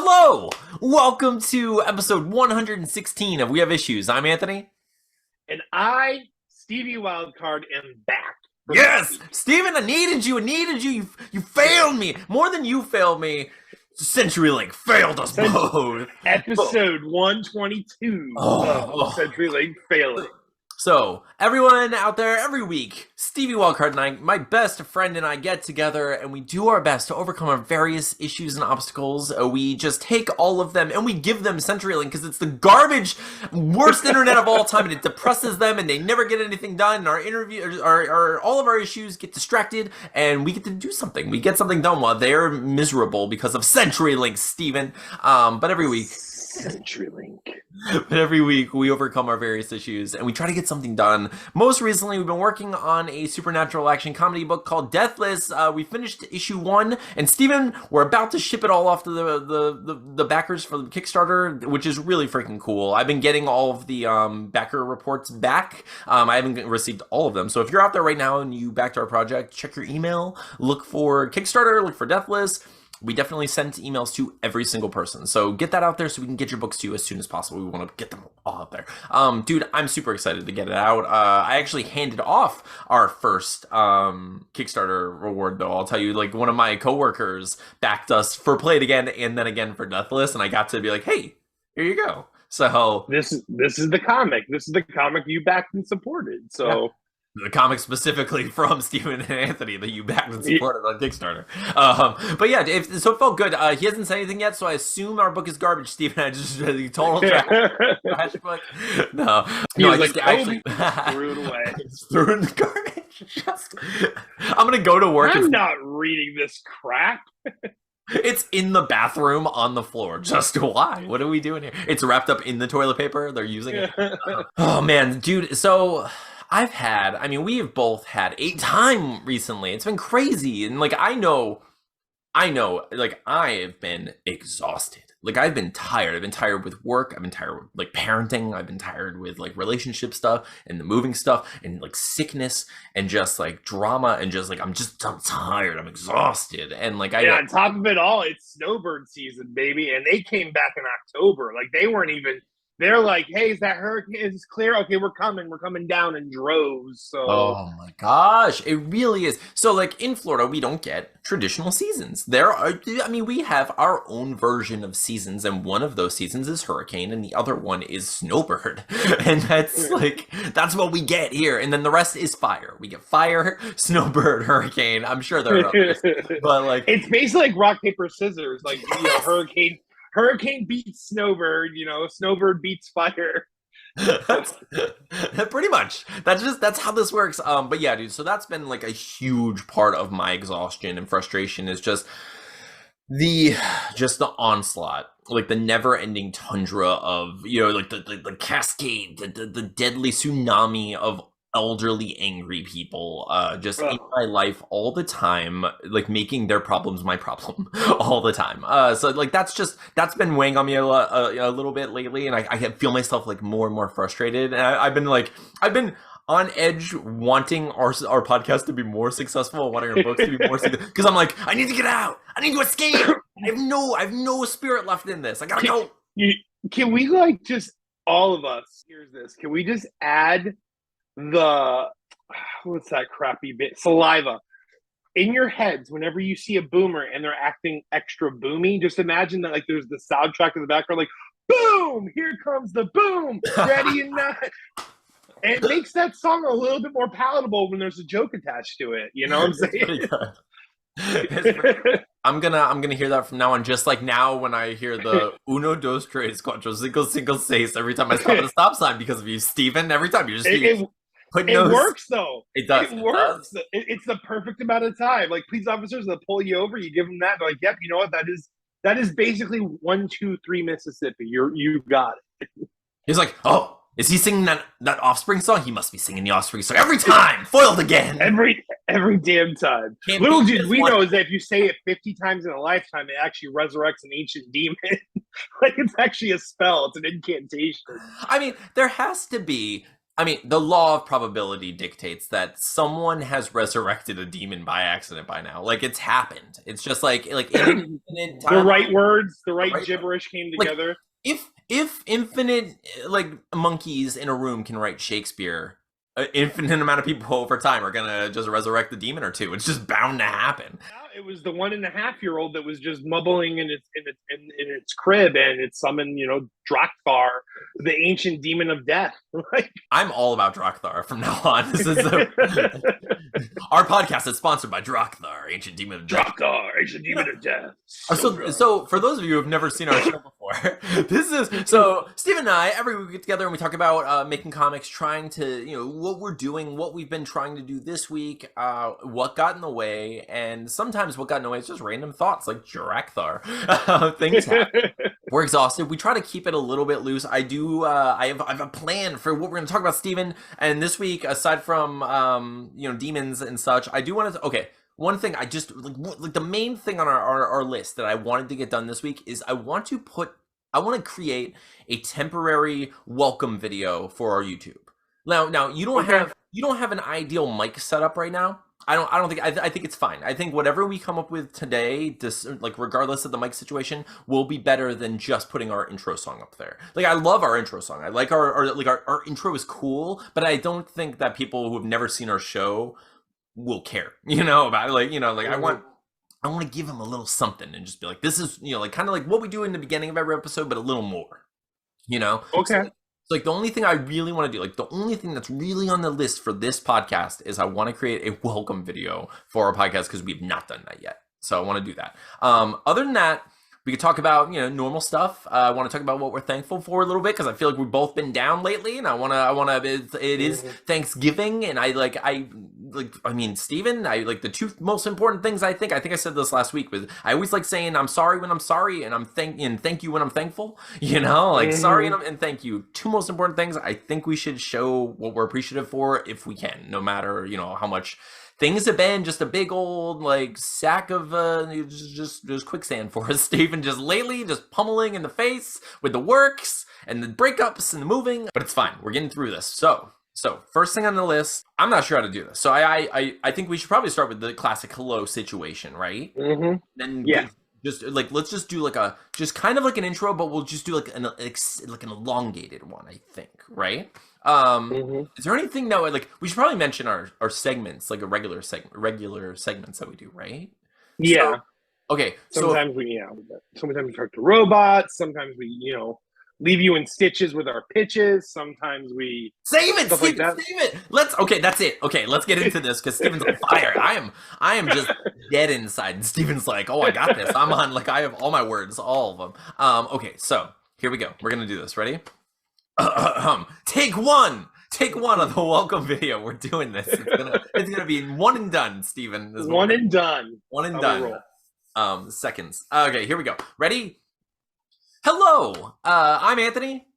Hello! Welcome to episode 116 of We Have Issues. I'm Anthony. And I, Stevie Wildcard, am back. Yes! Steven, I needed you. You failed me. More than you failed me. CenturyLink failed us both. Episode 122 of CenturyLink failing. So, everyone out there, every week, Stevie Wildcard and I, my best friend and I, get together and we do our best to overcome our various issues and obstacles. We just take all of them and we give them CenturyLink because it's the garbage, worst internet of all time, and it depresses them and they never get anything done. And all of our issues get distracted and we get to do something. We get something done while they're miserable because of CenturyLink, Steven. But every week... CenturyLink. But every week we overcome our various issues and we try to get something done. Most recently, we've been working on a supernatural action comedy book called Deathless. We finished issue 1, and Steven, we're about to ship it all off to the backers for the Kickstarter, which is really freaking cool. I've been getting all of the backer reports back. I haven't received all of them. So if you're out there right now and you backed our project, check your email, look for Kickstarter, look for Deathless. We definitely sent emails to every single person. So get that out there so we can get your books to you as soon as possible. We want to get them all out there. Dude, I'm super excited to get it out. I actually handed off our first Kickstarter reward, though. I'll tell you, like, one of my coworkers backed us for Play It Again and then again for Deathless, and I got to be like, hey, here you go. So this is the comic. This is the comic you backed and supported. So. Yeah. The comic specifically from Steven and Anthony that you backed and supported on Kickstarter. But yeah, so it felt good. He hasn't said anything yet, so I assume our book is garbage, Steven. I just the total trash book. No, I like, just actually threw it away. Threw it in the garbage. I'm gonna go to work. I'm not reading this crap. It's in the bathroom on the floor. Just why? What are we doing here? It's wrapped up in the toilet paper. They're using it. Oh man, dude. So. We have both had a time recently. It's been crazy. And like, I know, like I have been exhausted. Like I've been tired. I've been tired with work. I've been tired with like parenting. I've been tired with like relationship stuff and the moving stuff and like sickness and just like drama and just like, I'm tired. I'm exhausted. And like, on top of it all, it's snowbird season, baby. And they came back in October. Like they weren't even... They're like, hey, is that hurricane? Is it clear? Okay, we're coming down in droves. So. Oh my gosh, it really is. So like in Florida, we don't get traditional seasons. We have our own version of seasons, and one of those seasons is hurricane, and the other one is snowbird. And that's what we get here. And then the rest is fire. We get fire, snowbird, hurricane. I'm sure there are others. But like it's basically like rock, paper, scissors. Like Hurricane beats snowbird, snowbird beats fire. Pretty much. That's how this works. But yeah, dude, so that's been like a huge part of my exhaustion and frustration is just the onslaught, like the never-ending tundra of, like the cascade, the deadly tsunami of elderly angry people in my life all the time, like making their problems my problem all the time. So like that's been weighing on me a little bit lately, and I feel myself like more and more frustrated, and I've been on edge wanting our podcast to be more successful, wanting our books to be more successful, because I'm like, I need to get out, I need to escape. I have no spirit left in this. I gotta go. Can we like just all of us? Here's this. Can we just add what's that crappy bit? Saliva. In your heads, whenever you see a boomer and they're acting extra boomy, just imagine that like there's the soundtrack in the background, like, boom, here comes the boom, ready and not. And it makes that song a little bit more palatable when there's a joke attached to it. You know what I'm saying? I'm gonna hear that from now on. Just like now, when I hear the uno, dos, tres, cuatro, cinco, seis every time I stop at a stop sign because of you, Steven. Every time you just it works though. It does. It works. It's the perfect amount of time. Like police officers, they'll pull you over. You give them that. They're like, "Yep, you know what? That is basically 1, 2, 3 Mississippi. You got it." He's like, "Oh, is he singing that Offspring song? He must be singing the Offspring song every time. Foiled again. Every damn time." Little did we know is that if you say it 50 times in a lifetime, it actually resurrects an ancient demon. Like it's actually a spell. It's an incantation. I mean, there has to be I mean, the law of probability dictates that someone has resurrected a demon by accident by now. Like it's happened. It's just like in an infinite The time, right words, the right right? gibberish came Like together. if infinite like monkeys in a room can write Shakespeare, an infinite amount of people over time are gonna just resurrect the demon or two. It's just bound to happen. It was the 1.5-year-old that was just mumbling in its crib, and it summoned, Drakthar, the ancient demon of death. Like, I'm all about Drakthar from now on. This is our podcast is sponsored by Drakthar, ancient demon of death. Drakthar, ancient demon of death. So for those of you who have never seen our show before, this is so Steve and I every week we get together and we talk about making comics, trying to what we're doing, what we've been trying to do this week, what got in the way, and sometimes what got in the way is just random thoughts like Drakthar. Things happen. We're exhausted. We try to keep it a little bit loose. I have a plan for what we're going to talk about, Steven. And this week, aside from demons and such, I do want to. Okay, one thing I just like the main thing on our list that I wanted to get done this week is I want to create a temporary welcome video for our YouTube. Now you don't have an ideal mic setup right now. I think it's fine. I think whatever we come up with today, regardless of the mic situation, will be better than just putting our intro song up there. Like I love our intro song. I like our intro is cool, but I don't think that people who have never seen our show will care, about it. I want to give them a little something and just be like, this is, kind of like what we do in the beginning of every episode, but a little more, Okay. So the only thing I really want to do, the only thing that's really on the list for this podcast is I want to create a welcome video for our podcast because we've not done that yet. So I want to do that. Other than that, we could talk about, normal stuff. I want to talk about what we're thankful for a little bit because I feel like we've both been down lately, and it is Thanksgiving, and Steven, the two most important things I think I said this last week was I always like saying I'm sorry when I'm sorry, and thank you when I'm thankful, sorry and thank you. Two most important things I think we should show what we're appreciative for if we can, no matter, how much things have been just a big old sack of just quicksand for us, Stephen. Just lately, just pummeling in the face with the works and the breakups and the moving. But it's fine. We're getting through this. So first thing on the list, I'm not sure how to do this. So I think we should probably start with the classic hello situation, right? Mm-hmm. Then yeah. Just let's just do just kind of like an intro, but we'll just do an elongated one, I think, right? Is there anything that we should probably mention our segments, like regular segments that we do, right? Yeah. So, okay. Sometimes we talk to robots. Sometimes we, leave you in stitches with our pitches. Sometimes we save it. That's it. Okay, let's get into this because Steven's on fire. I am just dead inside. And Steven's like, oh, I got this. I'm on. I have all my words, all of them. Okay, so here we go. We're gonna do this. Ready? Take one of the welcome video. We're doing this. It's gonna be one and done, Steven. One and done. Seconds. Okay, here we go. Ready? Hello, I'm Anthony.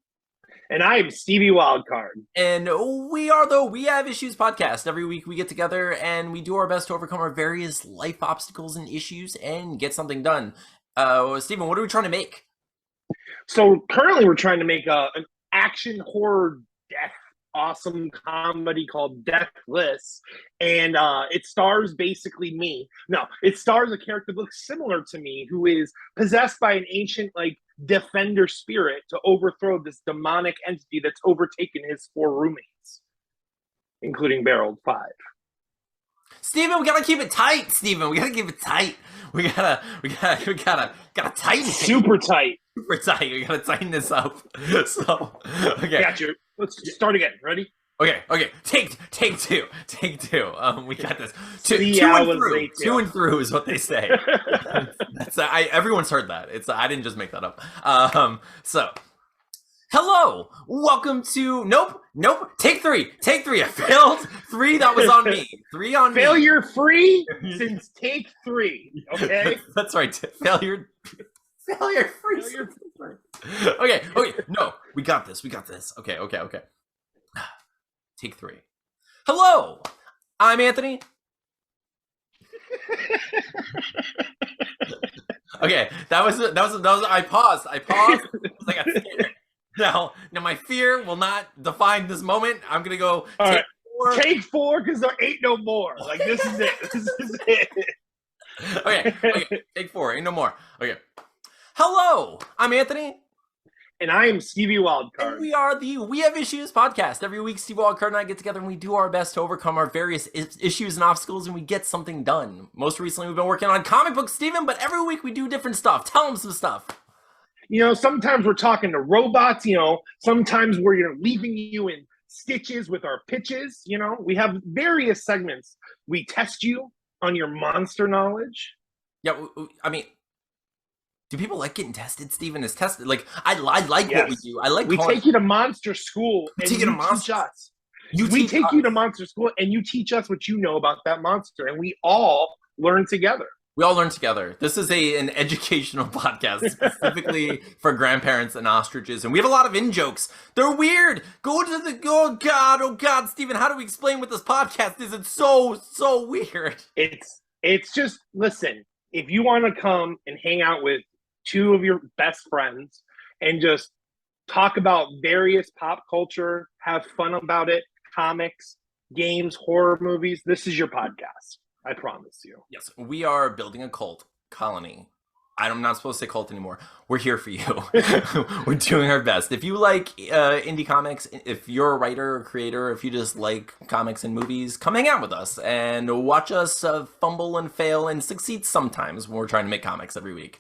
And I'm Stevie Wildcard. And we are the We Have Issues podcast. Every week we get together and we do our best to overcome our various life obstacles and issues and get something done. Steven, what are we trying to make? So currently we're trying to make an action horror death awesome comedy called Deathless, and it stars basically me. No, it stars a character that looks similar to me who is possessed by an ancient defender spirit to overthrow this demonic entity that's overtaken his 4 roommates, including Barreled 5. Steven, we gotta keep it tight, Steven. We gotta keep it tight. We gotta tighten it. Super tight. Super tight. We gotta tighten this up. So, okay. Got you. Let's start again. Ready? Okay. Take two. We got this. Two and through is what they say. That's everyone's heard that. I didn't just make that up. So, hello, welcome to nope. Take three. I failed 3. That was on me. 3 on me. Failure free since take 3. Okay. That's right. Failure free. Okay. No, we got this. Okay. Take 3. Hello, I'm Anthony. Okay, that was. I paused. I got scared. Now my fear will not define this moment. I'm gonna go All take right. 4. Take 4 because there ain't no more. Like, this is it. This is it. Okay, take 4. Ain't no more. Okay. Hello, I'm Anthony. And I am Stevie Wildcard. And we are the We Have Issues podcast. Every week, Stevie Wildcard and I get together and we do our best to overcome our various issues and obstacles and we get something done. Most recently, we've been working on comic books, Steven, but every week we do different stuff. Tell them some stuff. Sometimes we're talking to robots, sometimes we're leaving you in stitches with our pitches. We have various segments. We test you on your monster knowledge. Yeah, I mean, do people like getting tested, Steven? Is tested like I like Yes. what we do. I like we take you to monster school and you teach us. We take you to monster school and you teach us what you know about that monster, and we all learn together. We all learn together. This is an educational podcast specifically for grandparents and ostriches, and we have a lot of in-jokes. They're weird. Oh God, Steven, how do we explain what this podcast is? It's so weird. It's just, listen, if you want to come and hang out with 2 of your best friends and just talk about various pop culture, have fun about it, comics, games, horror movies, this is your podcast. I promise you. Yes, we are building a cult colony. I'm not supposed to say cult anymore. We're here for you. We're doing our best. If you like indie comics, if you're a writer or creator, if you just like comics and movies, come hang out with us and watch us fumble and fail and succeed sometimes when we're trying to make comics every week.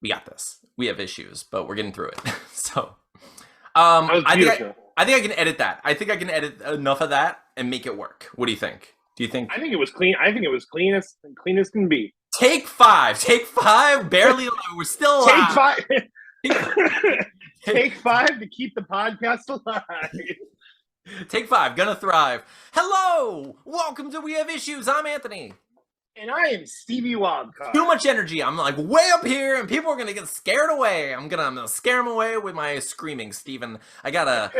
We got this. We have issues, but we're getting through it. So, I think I can edit that. I think I can edit enough of that and make it work. What do you think? Do you think? I think it was clean. I think it was clean as can be. Take 5. Take 5. Barely. We're still alive. Take 5. Take 5 to keep the podcast alive. Take 5. Gonna thrive. Hello. Welcome to We Have Issues. I'm Anthony. And I am Stevie Wildcard. Too much energy. I'm like way up here, and people are gonna get scared away. I'm gonna scare them away with my screaming, Steven. I gotta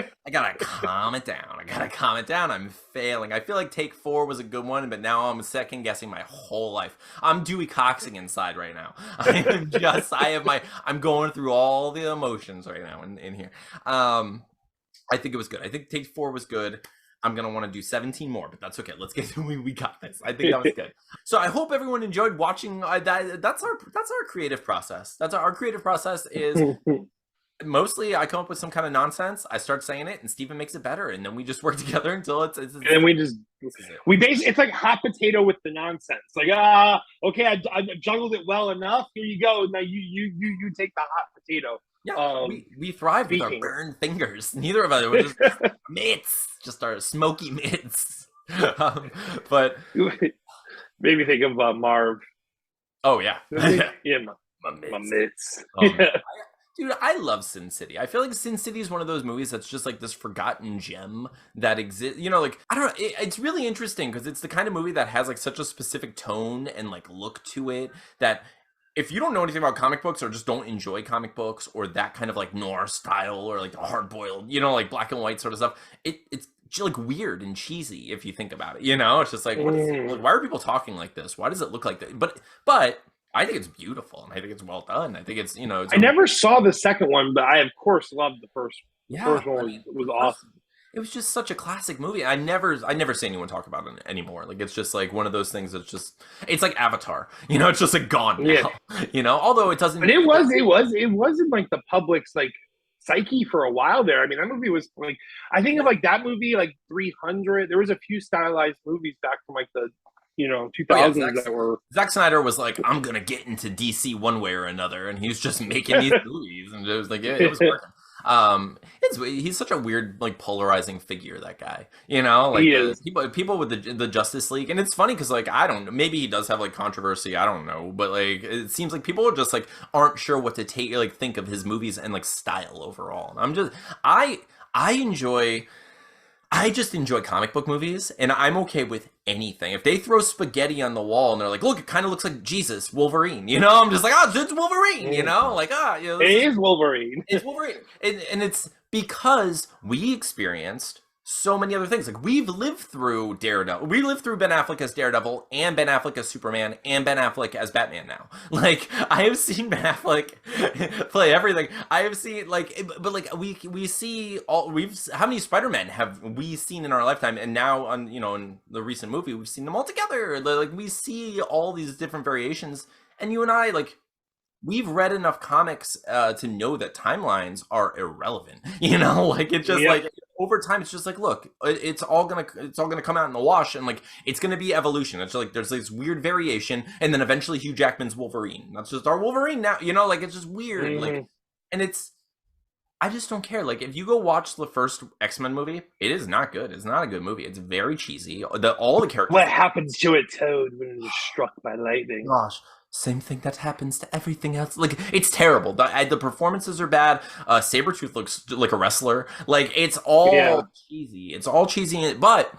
calm it down. I'm failing. I feel like take 4 was a good one, but now I'm second guessing my whole life. I'm Dewey Coxing inside right now. I'm going through all the emotions right now in here. I think it was good. I think take 4 was good. I'm going to want to do 17 more, but that's okay. Let's get through. We got this. I think that was good. So I hope everyone enjoyed watching. That's our creative process. Our creative process is mostly I come up with some kind of nonsense. I start saying it and Steven makes it better. And then we just work together until it's and it's like hot potato with the nonsense. Like, okay, I juggled it well enough. Here you go. Now you take the hot potato. Yeah, we thrive with our burned fingers. Neither of us were just mitts, just our smoky mitts. But maybe think of Marv. Oh yeah, yeah, my mitts. Dude, I love Sin City. I feel like Sin City is one of those movies that's just like this forgotten gem that exists. I don't know. It's really interesting because it's the kind of movie that has like such a specific tone and like look to it that. If you don't know anything about comic books or just don't enjoy comic books or that kind of like noir style or like the hard boiled, like black and white sort of stuff, it's like weird and cheesy if you think about it. It's just like, why are people talking like this? Why does it look like that? But I think it's beautiful and I think it's well done. I think it's I never saw the second one, but I of course loved the first. Yeah, first one was awesome. It was just such a classic movie. I never see anyone talk about it anymore. Like it's just like one of those things that's just it's like Avatar. It's just like gone now. Yeah. Although it doesn't. But it wasn't like the public's like psyche for a while there. I mean, that movie was like I think of like that movie like 300. There was a few stylized movies back from like the 2000s that were. Zack Snyder was like, I'm gonna get into DC one way or another, and he was just making these movies, and it was like it was working. He's such a weird, like polarizing figure. That guy, like he is. People with the Justice League, and it's funny because like I don't know, maybe he does have like controversy. I don't know, but like it seems like people just like aren't sure what to think of his movies and like style overall. And I just enjoy comic book movies, and I'm okay with anything. If they throw spaghetti on the wall and they're like, look, it kind of looks like Jesus, Wolverine, I'm just like, it's Wolverine, it is Wolverine. It's Wolverine. And it's because we experienced so many other things. Like we've lived through Daredevil. We lived through Ben Affleck as Daredevil and Ben Affleck as Superman and Ben Affleck as Batman now. Like I have seen Ben Affleck play everything. I have seen but like we see all we've how many Spider-Men have we seen in our lifetime, and now on in the recent movie we've seen them all together. Like we see all these different variations, and you and I we've read enough comics to know that timelines are irrelevant. Like it's just like over time, it's just like, look, it's all gonna come out in the wash, and like it's gonna be evolution. It's like there's this weird variation, and then eventually Hugh Jackman's Wolverine. That's just our Wolverine now. Like it's just weird. Like, and I just don't care. Like if you go watch the first X-Men movie, it is not good. It's not a good movie. It's very cheesy. All the characters. What happens to a toad when it is struck by lightning? Gosh. Same thing that happens to everything else. Like it's terrible. The performances are bad. Sabretooth looks like a wrestler. Like it's all cheesy. It's all cheesy. But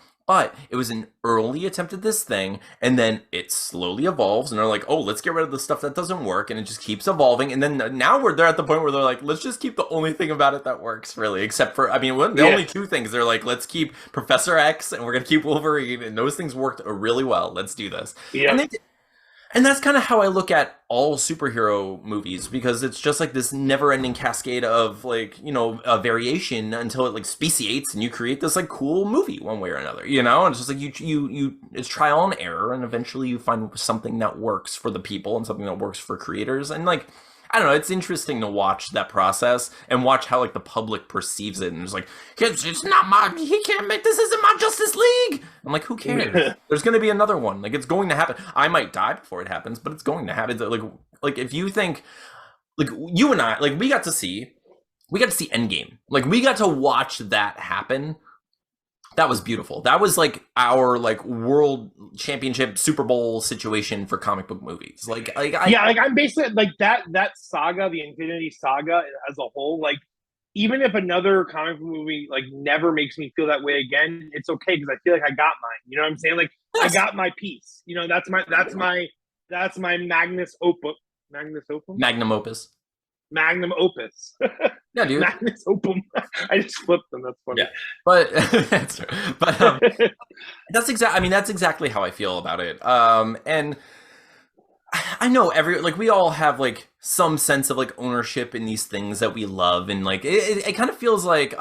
it was an early attempt at this thing, and then it slowly evolves. And they're like, oh, let's get rid of the stuff that doesn't work, and it just keeps evolving. And then now they're at the point where they're like, let's just keep the only thing about it that works, really. Except for, the only two things. They're like, let's keep Professor X, and we're gonna keep Wolverine, and those things worked really well. Let's do this. Yeah. And that's kind of how I look at all superhero movies, because it's just like this never-ending cascade of a variation until it speciates and you create this cool movie one way or another, and it's just like you it's trial and error, and eventually you find something that works for the people and something that works for creators. And I don't know, it's interesting to watch that process and watch how the public perceives it, and it's like, it's not he can't make this, isn't my Justice League. I'm like, who cares? There's going to be another one. It's going to happen. I might die before it happens, but it's going to happen. Like if you think, you and I, we got to see Endgame. We got to watch that happen. That was beautiful. That was our world championship Super Bowl situation for comic book movies. I'm basically that saga, the Infinity Saga as a whole. Even if another comic book movie never makes me feel that way again, it's okay, because I feel like I got mine. You know what I'm saying? Yes. I got my piece. That's my Magnum opus. Magnum opus. Yeah, dude. Magnus opum. I just flipped them. That's funny. Yeah, but that's exactly how I feel about it. And I know we all have some sense of ownership in these things that we love, and it kind of feels like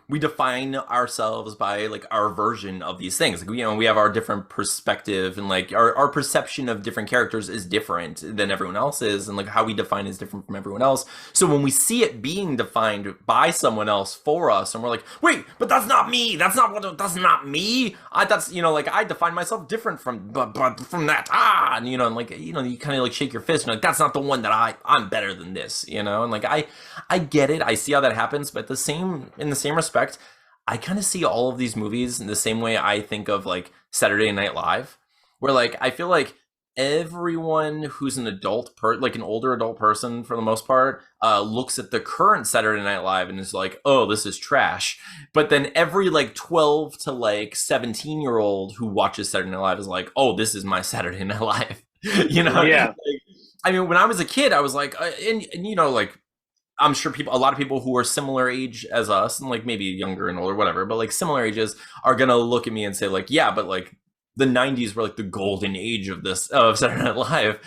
we define ourselves by our version of these things. We have our different perspective, and our perception of different characters is different than everyone else's, and how we define is different from everyone else. So when we see it being defined by someone else for us, and we're like, wait, but that's not me, that's not me, I define myself different from that, and you kind of shake your fist and that's not the one that I'm better than this, and I get it. I see how that happens, but in the same respect, I kind of see all of these movies in the same way I think of Saturday Night Live, where I feel like everyone who's an adult an older adult person for the most part looks at the current Saturday Night Live and is like, oh, this is trash. But then every 12 to 17-year-old who watches Saturday Night Live is like, oh, this is my Saturday Night Live. Yeah. When I was a kid, I was I'm sure a lot of people who are similar age as us, and maybe younger and older, whatever, but similar ages are gonna look at me and say yeah, but the 90s were the golden age of Saturday Night Live.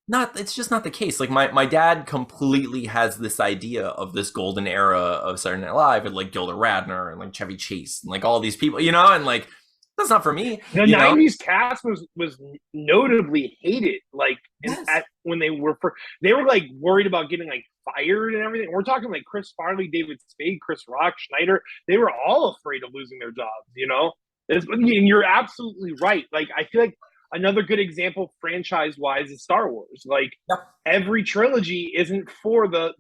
It's just not the case. My dad completely has this idea of this golden era of Saturday Night Live, and Gilda Radner and Chevy Chase and all these people, and that's not for me. The 90s cast was notably hated. When they were worried about getting fired and everything. We're talking Chris Farley, David Spade, Chris Rock, Schneider. They were all afraid of losing their jobs. And you're absolutely right. I feel another good example franchise-wise is Star Wars. Every trilogy isn't for the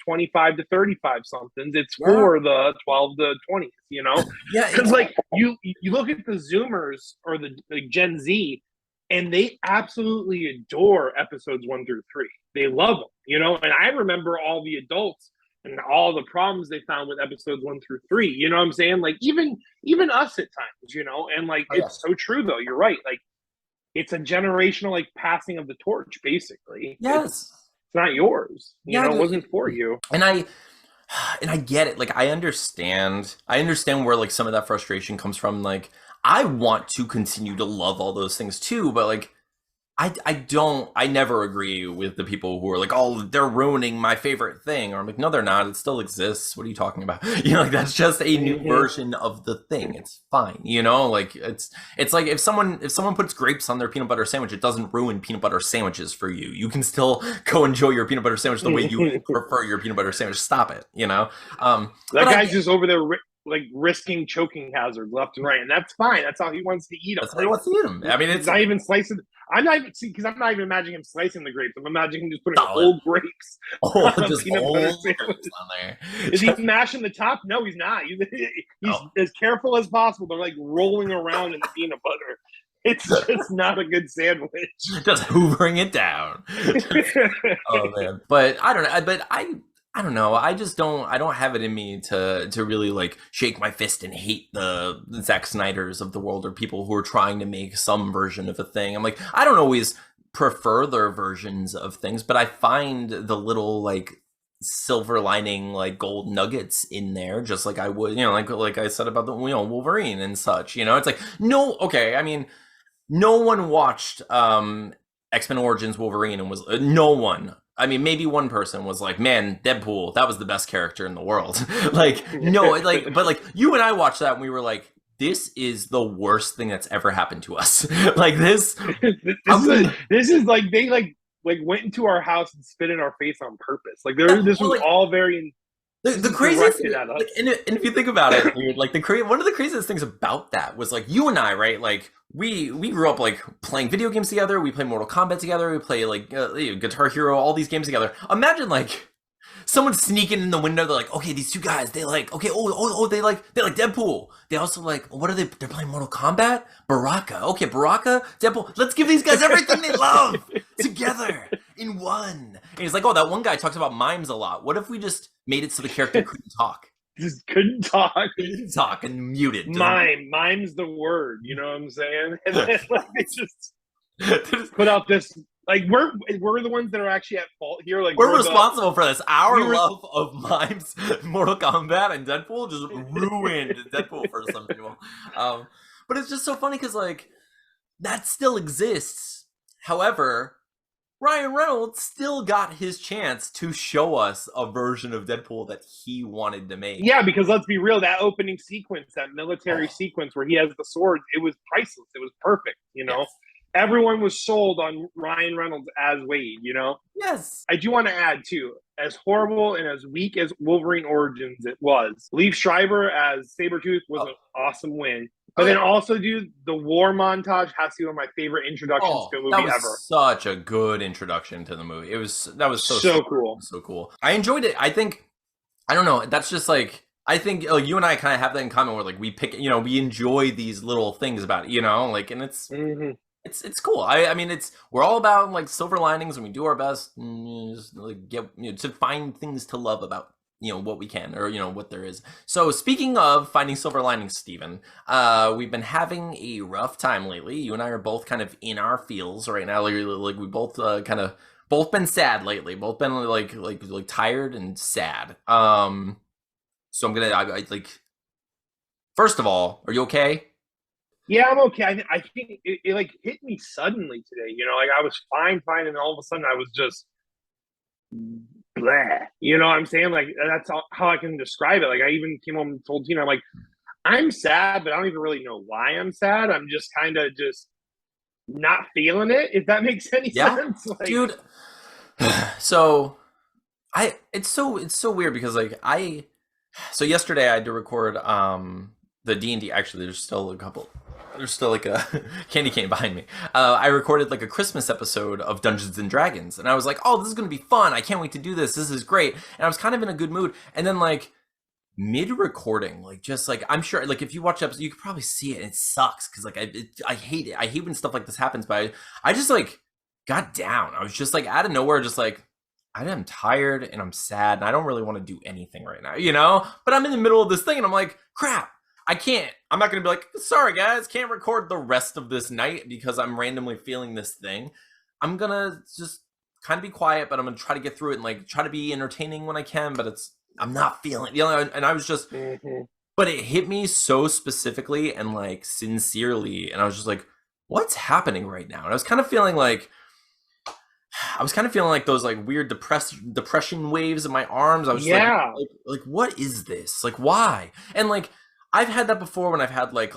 25 to 35 somethings. It's for the 12 to 20s, Yeah. Because you look at the Zoomers or the Gen Z, and they absolutely adore episodes 1 through 3. They love them, And I remember all the adults and all the problems they found with episodes 1 through 3. You know what I'm saying? Even us at times, And it's so true though. You're right. It's a generational passing of the torch, basically. Yes. It's not yours. It wasn't for you. And And I get it. Like I understand where like some of that frustration comes from. Like I want to continue to love all those things too, but like I never agree with the people who are like, oh, they're ruining my favorite thing. Or I'm like, no, they're not. It still exists. What are you talking about? You know, like that's just a new Mhm. version of the thing. It's fine. You know, like it's like if someone puts grapes on their peanut butter sandwich, it doesn't ruin peanut butter sandwiches for you. You can still go enjoy your peanut butter sandwich the way you prefer your peanut butter sandwich. Stop it. You know? But That I guy's get just over there like risking choking hazards left and right, and that's fine. That's how he wants to eat them. that's how he Like wants to eat them. I mean, he's it's not even slicing. I'm not even because I'm not even imagining him slicing the grapes. I'm imagining him just putting solid. whole grapes Oh, on a just peanut butter whole sandwich. grapes on there. Is he mashing the top? No, he's not. He's Oh, as careful as possible. They're like rolling around in the peanut butter. It's just not a good sandwich. just hoovering it down. Oh man, but I don't know. But I don't know. I don't have it in me to really like shake my fist and hate the Zack Snyders of the world or people who are trying to make some version of a thing. I'm like, I don't always prefer their versions of things, but I find the little like silver lining like gold nuggets in there, just like I would, you know, like I said about the Wolverine and such. You know, it's like no, okay. I mean, no one watched X-Men Origins Wolverine and was no one. I mean, maybe one person was like, "Man, Deadpool, that was the best character in the world." Like, no, like, but like you and I watched that and we were like, "This is the worst thing that's ever happened to us." Like this, this is like they like went into our house and spit in our face on purpose. Like yeah, this well, was like all very this the is craziest thing, directed at us. like, and if you think about it, dude, like one of the craziest things about that was like you and I, right? Like we grew up like playing video games together. We play Mortal Kombat together. We play like Guitar Hero, all these games together. Imagine like someone sneaking in the window. They're like, okay, these two guys, they like, okay, they like Deadpool. They also like, what are they? They're playing Mortal Kombat. Baraka, okay, Baraka, Deadpool. Let's give these guys everything they love together in one. And he's like, oh, that one guy talks about mimes a lot. What if we just made it so the character couldn't talk? Just couldn't talk. Couldn't talk and muted. Mime's the word, you know what I'm saying? And then like it just put out this like we're the ones that are actually at fault here. Like we're responsible for this. Our we were, love of mimes, Mortal Kombat, and Deadpool just ruined Deadpool for some people. But it's just so funny because like that still exists. However, Ryan Reynolds still got his chance to show us a version of Deadpool that he wanted to make. yeah, because let's be real, that opening sequence, that military sequence where he has the sword, it was priceless. It was perfect, you know? Yes. Everyone was sold on Ryan Reynolds as Wade, you know? Yes. I do want to add, too, as horrible and as weak as Wolverine Origins it was, Liev Schreiber as Sabretooth was an awesome win. But then also, dude, the war montage has to be one of my favorite introductions to a movie that was ever. such a good introduction to the movie. That was so cool. So cool. I enjoyed it. I don't know. That's just like I think you and I kind of have that in common where like we pick, you know, we enjoy these little things about it, you know, like, and it's cool. I mean, we're all about like silver linings and we do our best and just like get, you know, to find things to love about, you know, what we can or, you know, what there is. So speaking of finding silver linings, Steven, we've been having a rough time lately. You and I are both kind of in our feels right now. Like we both kind of both been sad lately. Both been like tired and sad. So I'm gonna I like. First of all, are you okay? Yeah, I'm okay. I think it like hit me suddenly today. You know, like I was fine, and all of a sudden I was just blah. You know what I'm saying? Like that's how I can describe it. Like I even came home and told Tina, I'm like, I'm sad, but I don't even really know why I'm sad. I'm just kind of just not feeling it. If that makes any sense, like, dude. So it's so weird because like so yesterday I had to record the D&D. Actually, there's still like a candy cane behind me. I recorded like a Christmas episode of Dungeons and Dragons, and I was like, oh, this is gonna be fun. I can't wait to do this. This is great. And I was kind of in a good mood. And then like mid-recording, like just like I'm sure like if you watch episodes, you could probably see it. And it sucks because like I hate it. I hate when stuff like this happens. But I just like got down. I was just like out of nowhere, just like I'm tired and I'm sad and I don't really want to do anything right now, you know? But I'm in the middle of this thing and I'm like, crap. I'm not going to be like, sorry guys, can't record the rest of this night because I'm randomly feeling this thing. I'm going to just kind of be quiet, but I'm going to try to get through it and like try to be entertaining when I can, but it's I'm not feeling, and I was just, Hmm. but it hit me so specifically and like sincerely, and I was just like, what's happening right now? And I was kind of feeling like those like weird depression waves in my arms. I was just Yeah. like, what is this? Like, why? And like, I've had that before when I've had like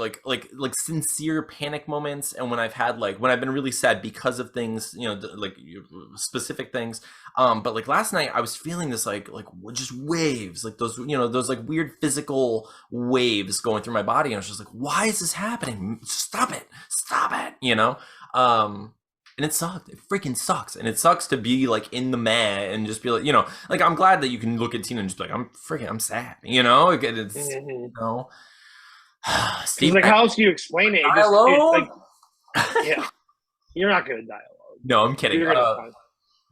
sincere panic moments, and when I've had like when I've been really sad because of things, like specific things. But like last night, I was feeling this like just waves, like those like weird physical waves going through my body, and I was just like, why is this happening? Stop it, and it sucked. It freaking sucks. And it sucks to be like in the mat and just be like, like I'm glad that you can look at Tina and just be like, I'm sad. It's, Hmm. Because Steve, like, how else do you explain it? It die just it's alone? like, yeah, you're not gonna die alone. No, I'm kidding. You're gonna find.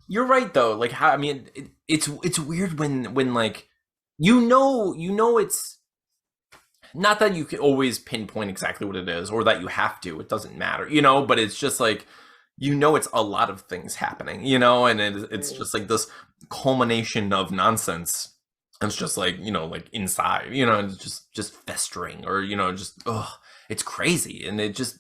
You're right though. Like how, I mean, it's weird when like, it's not that you can always pinpoint exactly what it is or that you have to, it doesn't matter, but it's just like, it's a lot of things happening, and it's just like this culmination of nonsense. And it's just like, like inside, and it's just festering, or, just, it's crazy. And it just,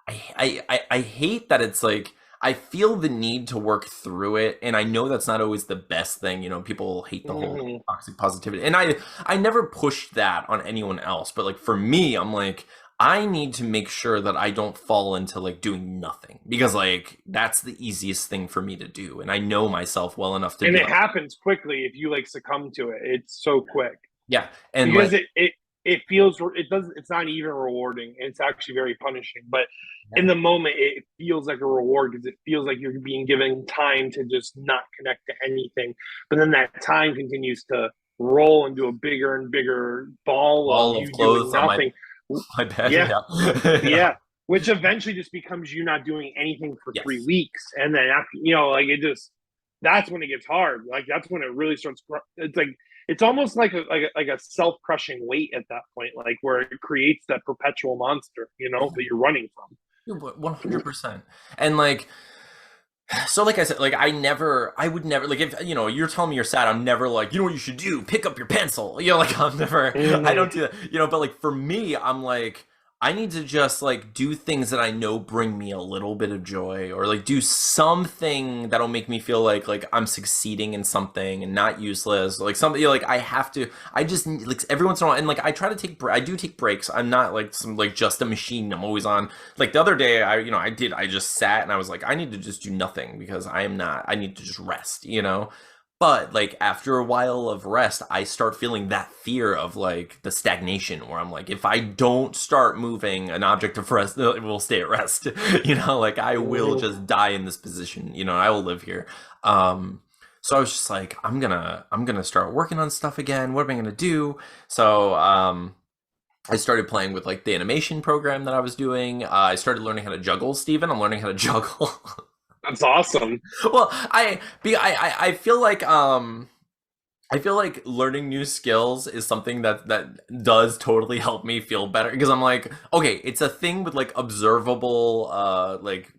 I hate that it's like, I feel the need to work through it, and I know that's not always the best thing. People hate the whole Hmm. toxic positivity, and I never pushed that on anyone else. But like for me, I'm like, I need to make sure that I don't fall into like doing nothing, because like that's the easiest thing for me to do, and I know myself well enough to And be it like, happens quickly if you like succumb to it. It's so quick yeah, and because like, it feels it does it's not even rewarding. It's actually very punishing. But in yeah, the moment, it feels like a reward because it feels like you're being given time to just not connect to anything. But then that time continues to roll into a bigger and bigger ball of all of you doing clothes on my nothing. bed, Yeah, yeah, yeah, yeah. Which eventually just becomes you not doing anything for three yes. weeks, and then after like it just that's when it gets hard. Like that's when it really starts. It's like it's almost like a self crushing weight at that point, like where it creates that perpetual monster, that you're running from. 100%. And like, so like I said, like I would never, like, if you're telling me you're sad, I'm never like, what you should do, pick up your pencil, like I'm never, I Mm-hmm. don't do that, but like for me, I'm like, I need to just like do things that I know bring me a little bit of joy, or like do something that'll make me feel like I'm succeeding in something and not useless, like something, like I have to, I just like every once in a while, and like I try to I do take breaks. I'm not like some like just a machine. I'm always on. Like the other day, I just sat and I was like, I need to just do nothing, because I need to just rest, But like after a while of rest, I start feeling that fear of like the stagnation, where I'm like, if I don't start moving an object of rest, it will stay at rest. Like I will Mm-hmm. just die in this position. I will live here. So I was just like, I'm gonna start working on stuff again. What am I gonna do? So I started playing with like the animation program that I was doing. I started learning how to juggle, Steven. I'm learning how to juggle. That's awesome. Well, I feel like I feel like learning new skills is something that does totally help me feel better, because I'm like, okay, it's a thing with like observable like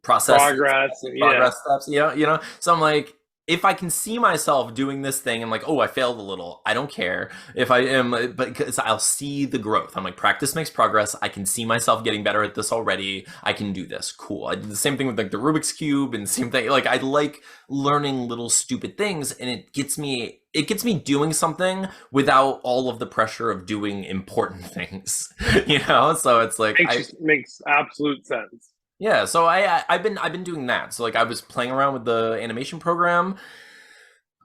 processes, Progress. Yeah. progress steps, So I'm like, if I can see myself doing this thing and like, oh, I failed a little, I don't care if I am, but because I'll see the growth. I'm like, practice makes progress. I can see myself getting better at this already. I can do this. Cool. I did the same thing with like the Rubik's Cube, and the same thing. Like I like learning little stupid things, and it gets me doing something without all of the pressure of doing important things. So it's like Makes absolute sense. yeah, so I've been doing that. So like I was playing around with the animation program.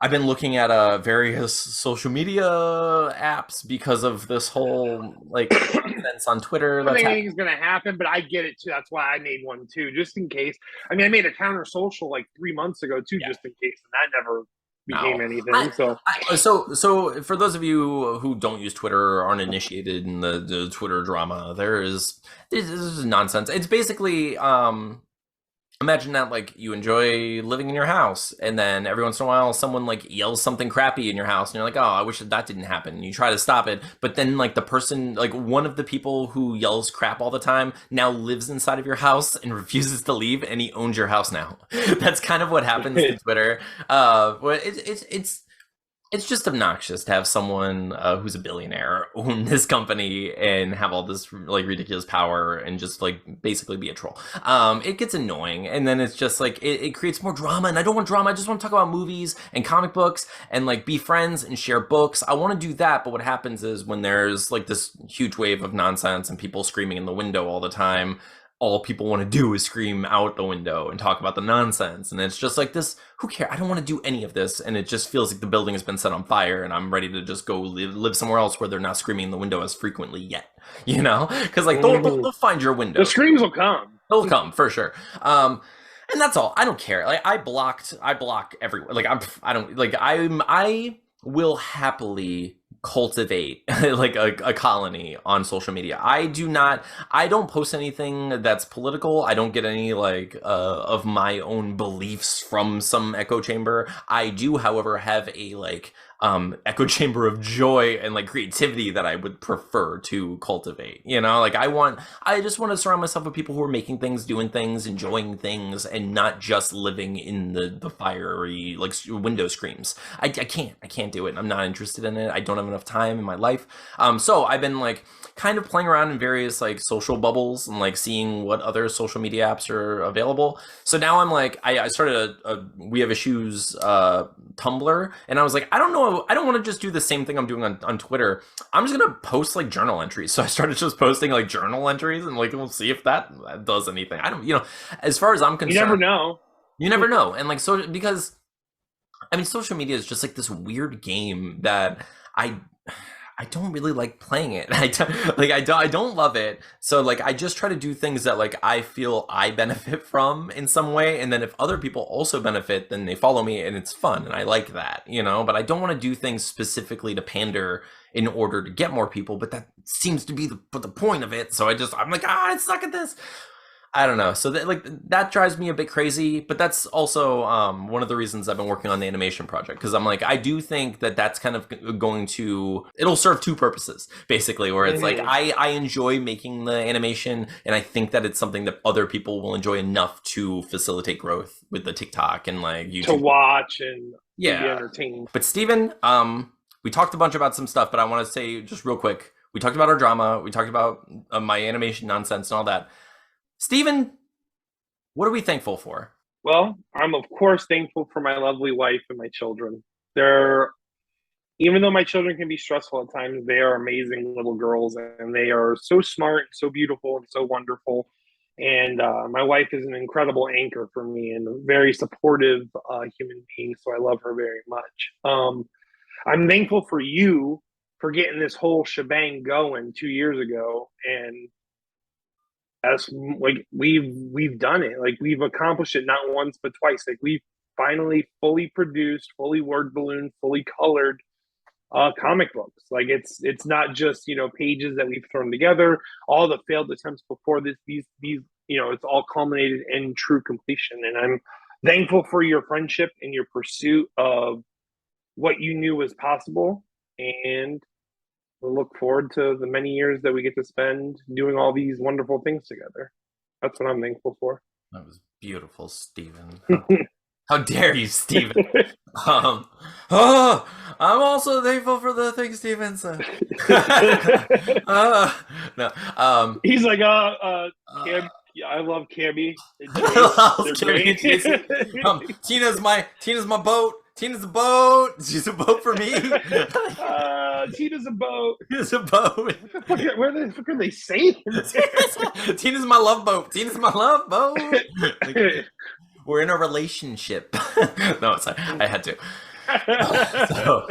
I've been looking at various social media apps because of this whole like nonsense on Twitter I that's think happening. anything's gonna happen, but I get it too. That's why I made one too, just in case. I mean, I made a counter social like 3 months ago too, Yeah. just in case, and that never became No. anything. So So for those of you who don't use Twitter or aren't initiated in the Twitter drama, this is nonsense. It's basically imagine that like you enjoy living in your house, and then every once in a while someone like yells something crappy in your house, and you're like, oh, I wish that didn't happen, and you try to stop it, but then like the person, like one of the people who yells crap all the time, now lives inside of your house and refuses to leave, and he owns your house now. That's kind of what happens to Twitter. But it's It's just obnoxious to have someone who's a billionaire own this company and have all this like ridiculous power and just like basically be a troll. It gets annoying, and then it's just like it creates more drama. And I don't want drama. I just want to talk about movies and comic books and like be friends and share books. I want to do that, but what happens is when there's like this huge wave of nonsense and people screaming in the window all the time, all people want to do is scream out the window and talk about the nonsense. And it's just like this, who cares? I don't want to do any of this. And it just feels like the building has been set on fire and I'm ready to just go live somewhere else where they're not screaming in the window as frequently yet, you know? Because like they'll find your window. The screams will come. They'll come for sure. And that's all. I don't care. Like I block everyone. Like I don't like I will happily cultivate like a colony on social media. I don't post anything that's political. I don't get any like of my own beliefs from some echo chamber. I do, however, have a like echo chamber of joy and like creativity that I would prefer to cultivate, you know? Like I just want to surround myself with people who are making things, doing things, enjoying things, and not just living in the fiery like window screams. I can't do it. I'm not interested in it. I don't have enough time in my life. So I've been like kind of playing around in various like social bubbles and like seeing what other social media apps are available. So now I'm like, I started a We Have Issues Tumblr, and I was like, I don't know, I don't want to just do the same thing I'm doing on Twitter. I'm just gonna post like journal entries. So I started just posting like journal entries, and like we'll see if that does anything. I don't, you know, as far as I'm concerned, you never know. You never know, and like so because I mean, social media is just like this weird game that I don't really like playing it. I don't love it. So like I just try to do things that like I feel I benefit from in some way, and then if other people also benefit, then they follow me and it's fun and I like that, you know. But I don't want to do things specifically to pander in order to get more people, but that seems to be the point of it. So I'm like, I suck at this. I don't know. So that drives me a bit crazy, but that's also one of the reasons I've been working on the animation project, because I'm like, I do think that that's kind of it'll serve two purposes, basically, where it's like I enjoy making the animation, and I think that it's something that other people will enjoy enough to facilitate growth with the TikTok and like YouTube. To watch and be entertained. But Steven, we talked a bunch about some stuff, but I want to say just real quick, we talked about our drama, we talked about my animation nonsense and all that. Steven, what are we thankful for? Well, I'm of course thankful for my lovely wife and my children. Even though my children can be stressful at times, they are amazing little girls, and they are so smart, so beautiful, and so wonderful. And my wife is an incredible anchor for me and a very supportive human being, so I love her very much. I'm thankful for you for getting this whole shebang going 2 years ago, and as like we've done it, like we've accomplished it not once but twice. Like we've finally fully produced, fully word balloon, fully colored comic books. Like it's not just, you know, pages that we've thrown together, all the failed attempts before this, these you know, it's all culminated in true completion. And I'm thankful for your friendship and your pursuit of what you knew was possible, and we'll look forward to the many years that we get to spend doing all these wonderful things together. That's what I'm thankful for. That was beautiful, Steven. How dare you, Steven? I'm also thankful for the things Steven said. No. He's like, Cam, I love Cammy. Tina's my boat. Tina's a boat. She's a boat for me. Tina's a boat. Tina's a boat. Where the fuck are they saying? Tina's my love boat. Tina's my love boat. Like, we're in a relationship. No, it's not. I had to. So,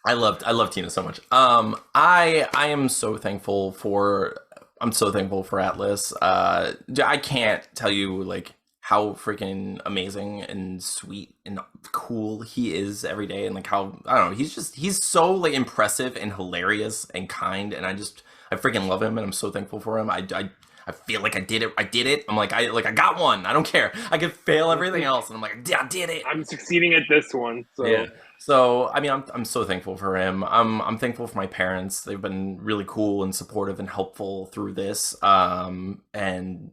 I love Tina so much. I am so thankful for. I'm so thankful for Atlas. I can't tell you like how freaking amazing and sweet and cool he is every day, and like how, I don't know, he's so like impressive and hilarious and kind, and I freaking love him, and I'm so thankful for him. I feel like I did it. I'm like, I got one. I don't care. I could fail everything else, and I'm like, I did it. I'm succeeding at this one. So yeah. So I mean, I'm so thankful for him. I'm thankful for my parents. They've been really cool and supportive and helpful through this. And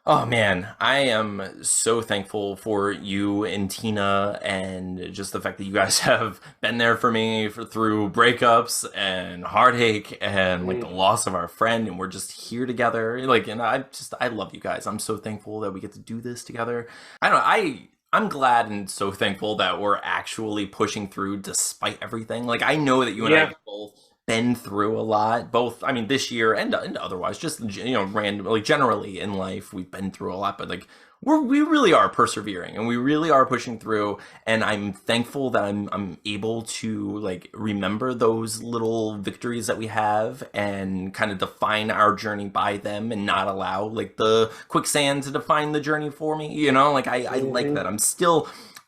Oh man, I am so thankful for you and Tina, and just the fact that you guys have been there for me through breakups and heartache and like the Mm, loss of our friend, and we're just here together. Like, and I love you guys. I'm so thankful that we get to do this together. I don't know, I'm glad and so thankful that we're actually pushing through despite everything. Like, I know that you and I yeah, have both been through a lot, both, I mean, this year and otherwise, just, random, like, generally in life we've been through a lot, but like we really are persevering and we really are pushing through, and I'm thankful that I'm able to like remember those little victories that we have and kind of define our journey by them and not allow like the quicksand to define the journey for me, like I like hmm that.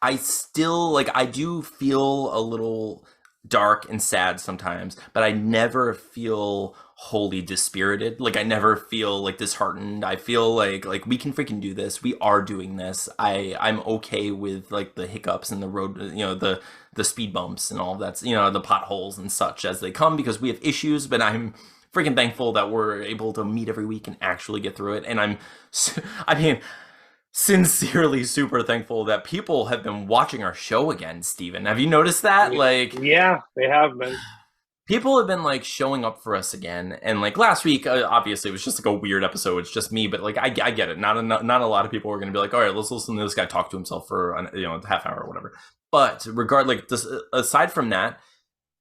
I still like, I do feel a little dark and sad sometimes, but I never feel wholly dispirited. Like, I never feel like disheartened. I feel like we can freaking do this. We are doing this. I'm okay with like the hiccups and the road, the speed bumps and all of that, the potholes and such as they come, because we have issues, but I'm freaking thankful that we're able to meet every week and actually get through it. And I mean, sincerely super thankful that people have been watching our show again, Steven. Have you noticed that? Like, yeah, they have been. people have been like showing up for us again, and like last week, obviously it was just like a weird episode. It's just me, but like I get it. Not a lot of people are going to be like, all right, let's listen to this guy talk to himself for a half hour or whatever. But aside from that,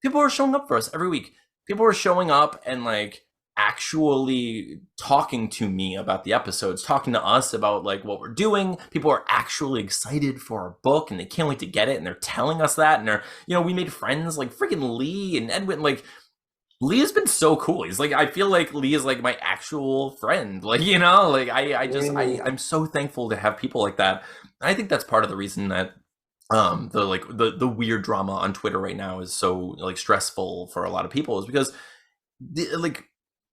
people are showing up for us every week. People are showing up and like actually talking to me about the episodes, talking to us about like what we're doing. People are actually excited for our book and they can't wait to get it, and they're telling us that, and we made friends like freaking Lee and Edwin. Like, Lee has been so cool. He's like, I feel like Lee is like my actual friend. Like, like I'm so thankful to have people like that. I think that's part of the reason that the weird drama on Twitter right now is so like stressful for a lot of people, is because like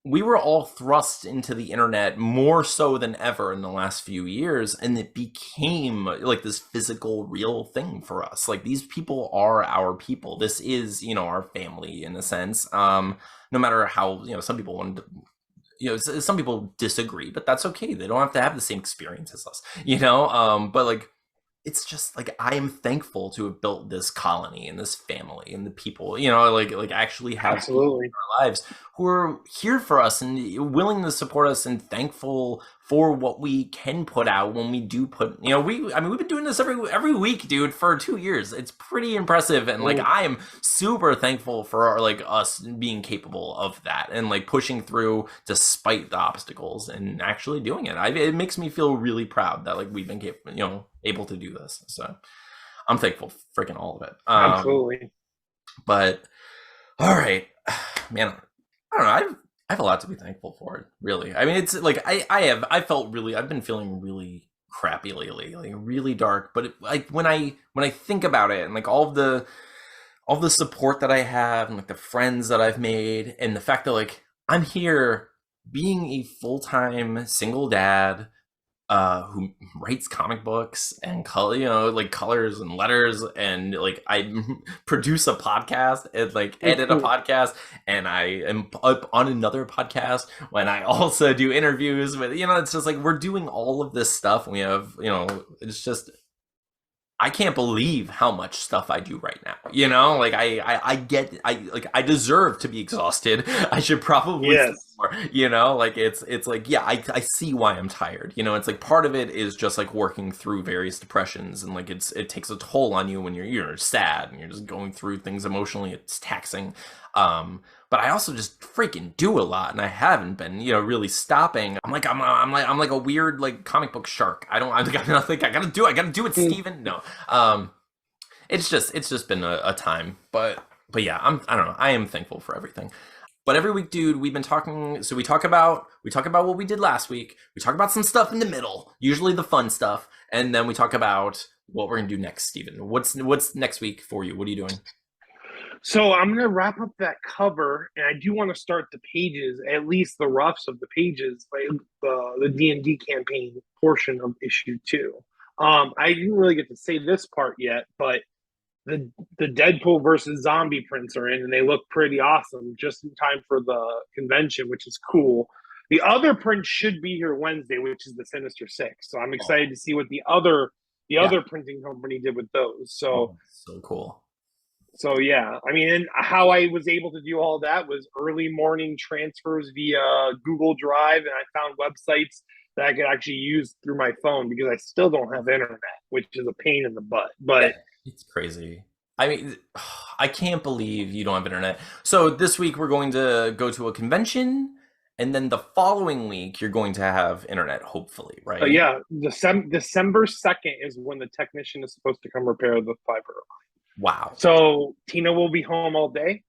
we were all thrust into the internet more so than ever in the last few years, and it became like this physical real thing for us. Like, these people are our people. This is, our family in a sense. No matter how, some people want to, some people disagree, but that's okay. They don't have to have the same experience as us, but like, it's just like, I am thankful to have built this colony and this family and the people, like actually have people Absolutely. in our lives who are here for us and willing to support us, and thankful for what we can put out when we do put, we've been doing this every week, dude, for 2 years. It's pretty impressive. And like, Mm, I am super thankful for like us being capable of that and like pushing through despite the obstacles and actually doing it. It makes me feel really proud that like we've been able to do this. So I'm thankful for freaking all of it. absolutely. But all right, man, I don't know. I have a lot to be thankful for. Really, I mean, it's like I've been feeling really crappy lately, like really dark. But like when I think about it, and like all the support that I have, and like the friends that I've made, and the fact that like I'm here being a full-time single dad who writes comic books and color, like colors and letters, and like I produce a podcast and like edit a podcast, and I am up on another podcast when I also do interviews with, it's just like we're doing all of this stuff, and we have, it's just, I can't believe how much stuff I do right now. Like I deserve to be exhausted. I should probably sleep Yes. more. Like it's like, yeah, I see why I'm tired. It's like part of it is just like working through various depressions, and like it takes a toll on you when you're sad and you're just going through things emotionally. It's taxing. But I also just freaking do a lot, and I haven't been, really stopping. I'm like a weird like comic book shark. I don't think I gotta do it, Mm. Steven. No. It's just been a time. But yeah, I don't know. I am thankful for everything. But every week, dude, we've been talking. So we talk about what we did last week. We talk about some stuff in the middle, usually the fun stuff, and then we talk about what we're gonna do next, Steven. What's next week for you? What are you doing? So I'm gonna wrap up that cover, and I do want to start the pages, at least the roughs of the pages, like the D&D campaign portion of issue 2. I didn't really get to say this part yet, but the Deadpool versus zombie prints are in, and they look pretty awesome, just in time for the convention, which is cool. The other print should be here Wednesday, which is the Sinister Six. So I'm excited to see what the other printing company did with those. So so cool. So yeah, I mean, and how I was able to do all that was early morning transfers via Google Drive, and I found websites that I could actually use through my phone because I still don't have internet, which is a pain in the butt. But it's crazy. I mean, I can't believe you don't have internet. So this week we're going to go to a convention, and then the following week you're going to have internet, hopefully, right? Yeah, December 2nd is when the technician is supposed to come repair the fiber. Wow. So Tina will be home all day.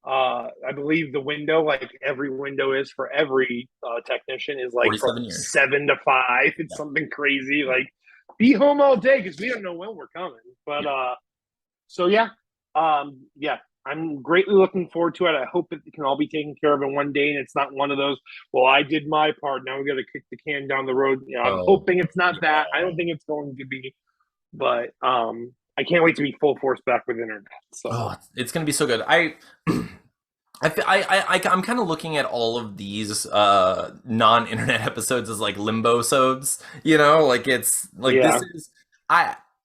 I believe the window, like every window is for every technician, is like from 7 to 5. It's something crazy. Like, be home all day because we don't know when we're coming. But so yeah, I'm greatly looking forward to it. I hope it can all be taken care of in one day, and it's not one of those. Well, I did my part. Now we got to kick the can down the road. You know, I'm hoping it's not that. I don't think it's going to be, but I can't wait to be full force back with internet. So it's gonna be so good. I'm kind of looking at all of these non-internet episodes as like limbo-sodes, you know, like it's like this is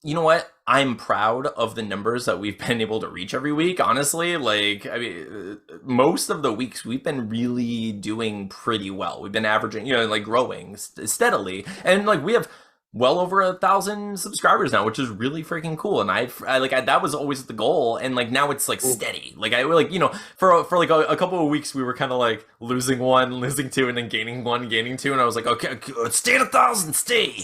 you know what? I'm proud of the numbers that we've been able to reach every week. Honestly, like, I mean, most of the weeks we've been really doing pretty well. We've been averaging, you know, like growing steadily, and like we have well over 1,000 subscribers now, which is really freaking cool. And I that was always the goal, and like now it's like steady. Like I like, you know, for like a couple of weeks we were kind of like losing one, losing two, and then gaining one, gaining two, and I was like, okay, stay at 1,000, stay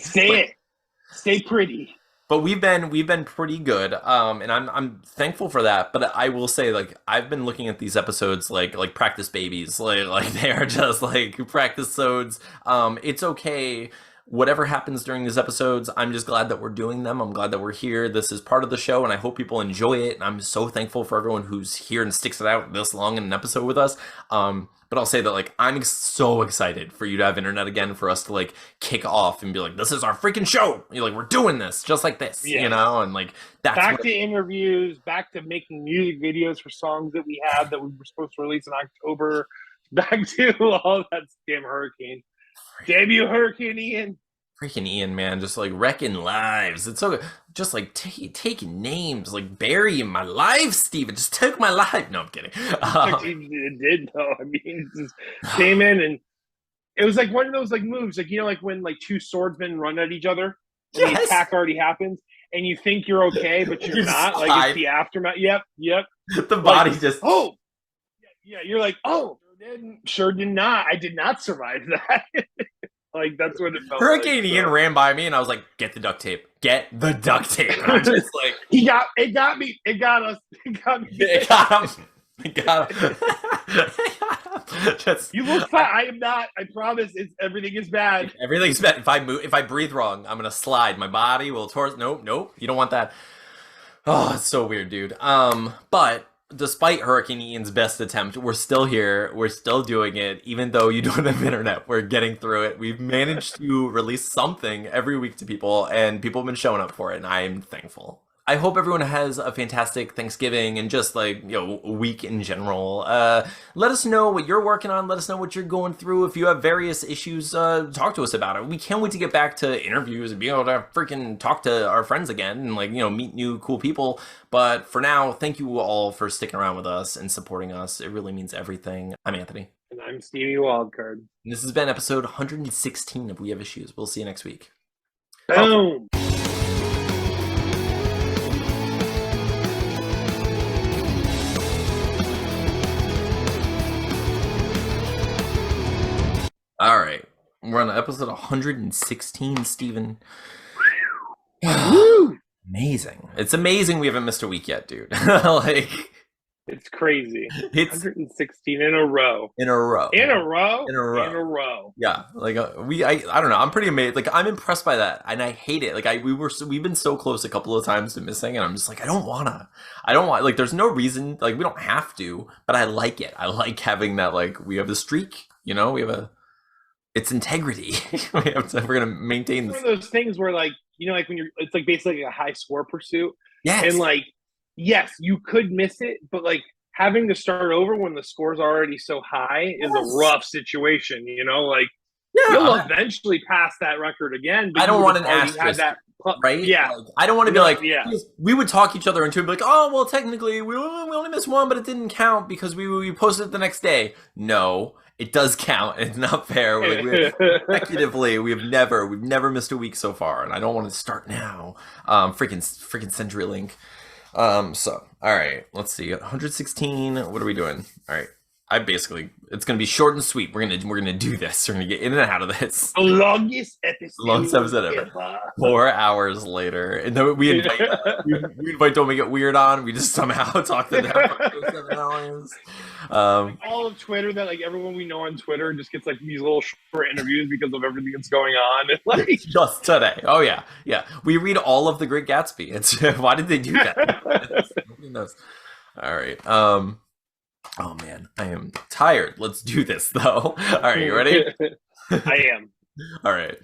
pretty. But we've been pretty good, and I'm thankful for that. But I will say, like, I've been looking at these episodes like practice babies, like they are just like practice sodes. It's okay. Whatever happens during these episodes, I'm just glad that we're doing them. I'm glad that we're here. This is part of the show, and I hope people enjoy it. And I'm so thankful for everyone who's here and sticks it out this long in an episode with us. But I'll say that, like, I'm so excited for you to have internet again, for us to, like, kick off and be like, this is our freaking show. You're like, we're doing this just like this, you know? And, like, that's back to interviews, back to making music videos for songs that we have that we were supposed to release in October, back to all that damn hurricane. Damn you, Hurricane Ian. Freaking Ian, man, just like wrecking lives. It's so just like taking names, like Barry in my life, Steven just took my life. No, I'm kidding. It did though. I mean, it just came in, and it was like one of those like moves, like, you know, like when like two swordsmen run at each other and the attack already happens, and you think you're okay, but you're not. Like, it's the aftermath. Yep. The body like, just yeah. You're like, sure did not. I did not survive that. Like, that's what it felt Hurricane like. Ian ran by me, and I was like, get the duct tape. Get the duct tape. And I'm just like... It got me. It got us. It got me. It got him. It got him. You look fine. I am not. I promise. Everything is bad. Everything's bad. If I breathe wrong, I'm going to slide. My body will torse. Nope. You don't want that. Oh, it's so weird, dude. But... despite Hurricane Ian's best attempt, we're still here. We're still doing it. Even though you don't have internet, we're getting through it. We've managed to release something every week to people, and people have been showing up for it, and I'm thankful. I hope everyone has a fantastic Thanksgiving and just like, you know, week in general. Let us know what you're working on. Let us know what you're going through. If you have various issues, talk to us about it. We can't wait to get back to interviews and be able to freaking talk to our friends again and, like, you know, meet new cool people. But for now, thank you all for sticking around with us and supporting us. It really means everything. I'm Anthony. And I'm Stevie Wildcard. And this has been episode 116 of We Have Issues. We'll see you next week. Boom. All right, we're on episode 116, Steven. Amazing. It's amazing we haven't missed a week yet, dude. Like, it's crazy. It's 116 in a row. In a row. Yeah, like I don't know. I'm pretty amazed. Like, I'm impressed by that, and I hate it. Like, we've been so close a couple of times to missing, and I'm just like, I don't want. Like, there's no reason. Like, we don't have to, but I like it. I like having that. Like, we have the streak. You know, we have it's integrity. We're gonna maintain this. It's one of those things where, like, you know, like when it's like basically a high score pursuit. Yes. And like, yes, you could miss it, but like having to start over when the score's already so high is a rough situation. Like you'll Yeah, eventually pass that record again, but I you don't would want have an already had asterisk, that. right? Yeah, Like, I don't want to be like, yeah. we would talk each other into it, be like, oh, well, technically, we only missed one, but it didn't count because we posted it the next day. No, it does count. It's not fair. Like, consecutively, we've never missed a week so far, and I don't want to start now. Freaking CenturyLink. So, all right, let's see. 116. What are we doing? All right. It's gonna be short and sweet. We're gonna do this. We're gonna get in and out of this. The longest episode, Ever. 4 hours later, and then we invite Don't Make It Weird on. We just somehow talk to them for 7 hours. All of Twitter, that like everyone we know on Twitter just gets like these little short interviews because of everything that's going on. And, like just today. Oh yeah. We read all of The Great Gatsby. It's why did they do that? Nobody knows. All right. Oh man, I am tired. Let's do this though. All right, you ready? I am. All right.